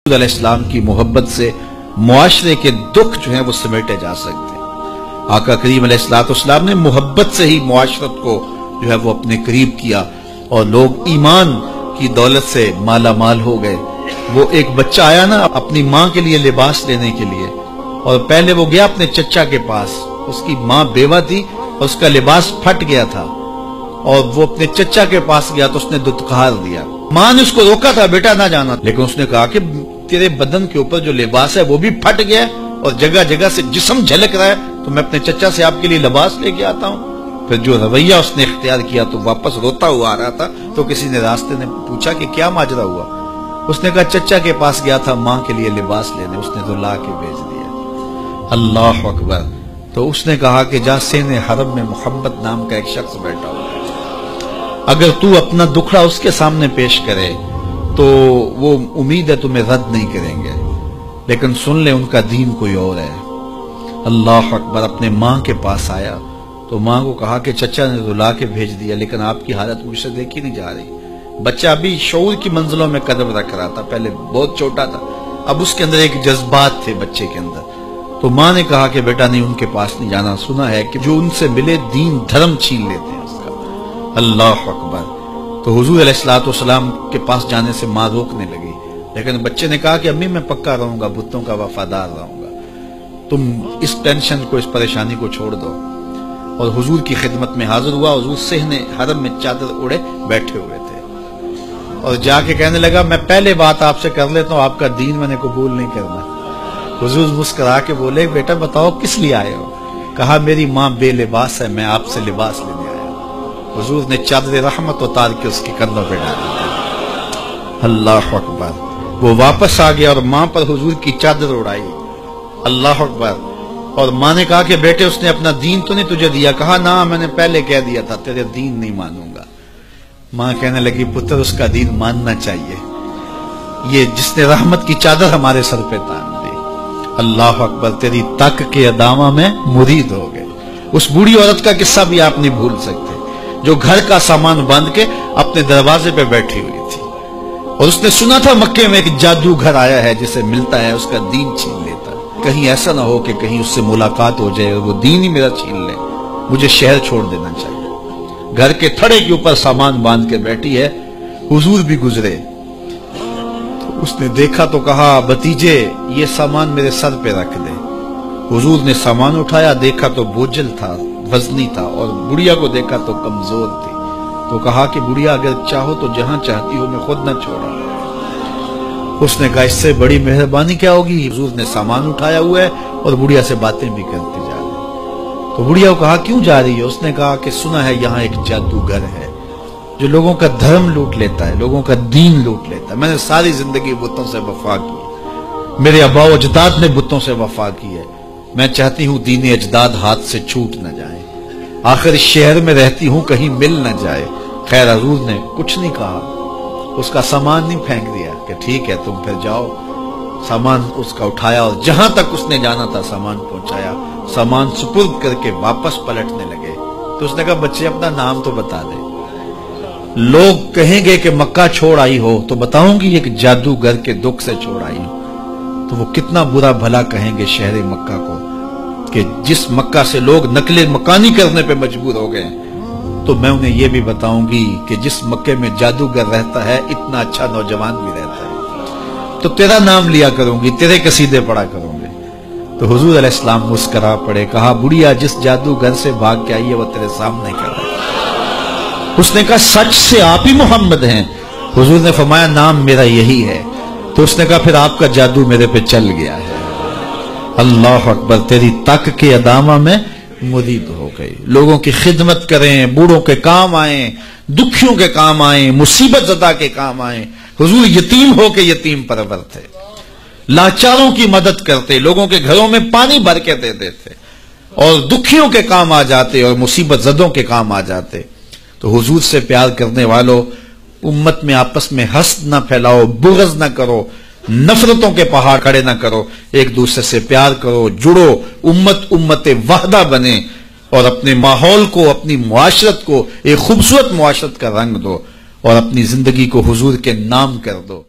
علیہ السلام کی محبت سے معاشرے کے دکھ جو ہیں وہ سمیٹے جا سکتے ہیں۔ آقا کریم علیہ السلام نے محبت سے ہی معاشرت کو جو ہے وہ اپنے قریب کیا اور لوگ ایمان کی دولت سے مالا مال ہو گئے۔ وہ ایک بچہ آیا نا اپنی ماں کے لیے لباس لینے کے لیے، اور پہلے وہ گیا اپنے چچا کے پاس، اس کی ماں بیوہ تھی اور اس کا لباس پھٹ گیا تھا، اور وہ اپنے چچا کے پاس گیا تو اس نے دتکار دیا۔ ماں نے اس کو روکا تھا بیٹا نہ جانا، لیکن اس نے کہا کہ تیرے بدن کے اوپر جو لباس ہے وہ بھی پھٹ گیا اور جگہ جگہ سے جسم جھلک رہا ہے، تو میں اپنے چچا سے آپ کے لیے لباس لے کے آتا ہوں۔ پھر جو رویہ اس نے اختیار کیا تو واپس روتا ہوا آ رہا تھا، تو کسی نے راستے نے پوچھا کہ کیا ماجرا ہوا؟ اس نے کہا چچا کے پاس گیا تھا ماں کے لیے لباس لینے، اس نے تو لا کے بھیج دیا۔ اللہ اکبر۔ تو اس نے کہا کہ جا سینے حرم میں محمد نام کا ایک شخص بیٹھا ہوا ہے، اگر تو اپنا دکھڑا اس کے سامنے پیش کرے تو وہ امید ہے تمہیں رد نہیں کریں گے، لیکن سن لے ان کا دین کوئی اور ہے۔ اللہ اکبر۔ اپنے ماں کے پاس آیا تو ماں کو کہا کہ چچا نے تو لا کے بھیج دیا، لیکن آپ کی حالت مجھ سے دیکھی نہیں جا رہی۔ بچہ ابھی شعور کی منزلوں میں قدم رکھ رہا تھا، پہلے بہت چھوٹا تھا، اب اس کے اندر ایک جذبات تھے بچے کے اندر۔ تو ماں نے کہا کہ بیٹا نہیں ان کے پاس نہیں جانا، سنا ہے کہ جو ان سے ملے دین دھرم چھین لیتے ہیں اس کا۔ اللہ اکبر۔ تو حضور علیہ السلام کے پاس جانے سے ماں روکنے لگی، لیکن بچے نے کہا کہ امی میں پکا رہوں گا، بتوں کا وفادار رہوں گا، تم اس ٹینشن کو، اس پریشانی کو چھوڑ دو۔ اور حضور کی خدمت میں حاضر ہوا۔ حضور صحن حرم میں چادر اڑے بیٹھے ہوئے تھے، اور جا کے کہنے لگا میں پہلے بات آپ سے کر لیتا ہوں، آپ کا دین میں نے قبول نہیں کرنا۔ حضور مسکرا کے بولے بیٹا بتاؤ کس لیے آئے ہو؟ کہا میری ماں بے لباس ہے، میں آپ سے لباس لینے آیا ہوں۔ حضور نے چادر رحمت اتار کے اس کے کندھوں پہ ڈال دی۔ اللہ اکبر۔ وہ واپس آ گیا اور ماں پر حضور کی چادر اڑائی۔ اللہ اکبر۔ اور ماں نے کہا کہ بیٹے اس نے اپنا دین تو نہیں تجھے دیا؟ کہا نہ میں نے پہلے کہہ دیا تھا تیرے دین نہیں مانوں گا۔ ماں کہنے لگی پتر اس کا دین ماننا چاہیے، یہ جس نے رحمت کی چادر ہمارے سر پہ تان دی۔ اللہ اکبر۔ تیری تک کے ادامہ میں مرید ہو گئے۔ اس بوڑھی عورت کا قصہ بھی آپ نہیں بھول سکتے، جو گھر کا سامان باندھ کے اپنے دروازے پہ بیٹھی ہوئی تھی، اور اس نے سنا تھا مکے میں ایک جادوگر آیا ہے جسے ملتا ہے اس کا دین چھین لیتا ہے، کہیں ایسا نہ ہو کہ کہیں اس سے ملاقات ہو جائے اور وہ دین ہی میرا چھین لے، مجھے شہر چھوڑ دینا چاہیے۔ گھر کے تھڑے کے اوپر سامان باندھ کے بیٹھی ہے، حضور بھی گزرے تو اس نے دیکھا تو کہا بھتیجے یہ سامان میرے سر پہ رکھ دے۔ حضور نے سامان اٹھایا، دیکھا تو بوجھل تھا، وزنی تھا، اور بڑھیا کو دیکھا تو کمزور تھی، تو کہا کہ بڑھیا اگر چاہو تو جہاں چاہتی ہو میں خود نہ چھوڑا۔ اس نے کہا اس سے بڑی مہربانی کیا ہوگی؟ حضور نے سامان اٹھایا ہوا ہے اور بڑھیا سے باتیں بھی کرتے جا رہے۔ تو بڑھیا کو کہا کیوں جا رہی ہے؟ اس نے کہا کہ سنا ہے یہاں ایک جادوگر ہے جو لوگوں کا دھرم لوٹ لیتا ہے، لوگوں کا دین لوٹ لیتا ہے۔ میں نے ساری زندگی بتوں سے وفا کی، میرے آباء و اجداد نے بتوں سے وفا کی ہے، میں چاہتی ہوں دین اجداد ہاتھ سے چھوٹ نہ جائے، آخر اس شہر میں رہتی ہوں کہیں مل نہ جائے۔ خیر حضور نے کچھ نہیں کہا، اس کا سامان نہیں پھینک دیا کہ ٹھیک ہے تم پھر جاؤ۔ سامان اس کا اٹھایا اور جہاں تک اس نے جانا تھا سامان پہنچایا، سامان سپرد کر کے واپس پلٹنے لگے۔ تو اس نے کہا بچے اپنا نام تو بتا دے، لوگ کہیں گے کہ مکہ چھوڑ آئی ہو تو بتاؤں گی ایک جادوگر کے دکھ سے چھوڑ آئی ہوں، تو وہ کتنا برا بھلا کہیں گے شہر مکہ کو کہ جس مکہ سے لوگ نقل مکانی کرنے پہ مجبور ہو گئے، تو میں انہیں یہ بھی بتاؤں گی کہ جس مکے میں جادوگر رہتا ہے اتنا اچھا نوجوان بھی رہتا ہے، تو تیرا نام لیا کروں گی، تیرے قصیدے پڑھا کروں گی۔ تو حضور علیہ السلام مسکرا پڑے، کہا بڑھیا جس جادوگر سے بھاگ کے آئی ہے وہ تیرے سامنے کر رہا ہے۔ اس نے کہا سچ سے آپ ہی محمد ہیں؟ حضور نے فرمایا نام میرا یہی ہے۔ تو اس نے کہا پھر آپ کا جادو میرے پہ چل گیا ہے۔ اللہ اکبر۔ تیری تک کے ادامہ میں مرید ہو گئی۔ لوگوں کی خدمت کریں، بوڑھوں کے کام آئیں، دکھیوں کے کام آئیں، مصیبت زدہ کے کام آئیں۔ حضور یتیم ہو کے یتیم پرور تھے، لاچاروں کی مدد کرتے، لوگوں کے گھروں میں پانی بھر کے دے دیتے، اور دکھیوں کے کام آ جاتے اور مصیبت زدوں کے کام آ جاتے۔ تو حضور سے پیار کرنے والوں، امت میں آپس میں حسد نہ پھیلاؤ، بغض نہ کرو، نفرتوں کے پہاڑ کھڑے نہ کرو، ایک دوسرے سے پیار کرو، جڑو، امت وحدہ بنے، اور اپنے ماحول کو، اپنی معاشرت کو ایک خوبصورت معاشرت کا رنگ دو، اور اپنی زندگی کو حضور کے نام کر دو۔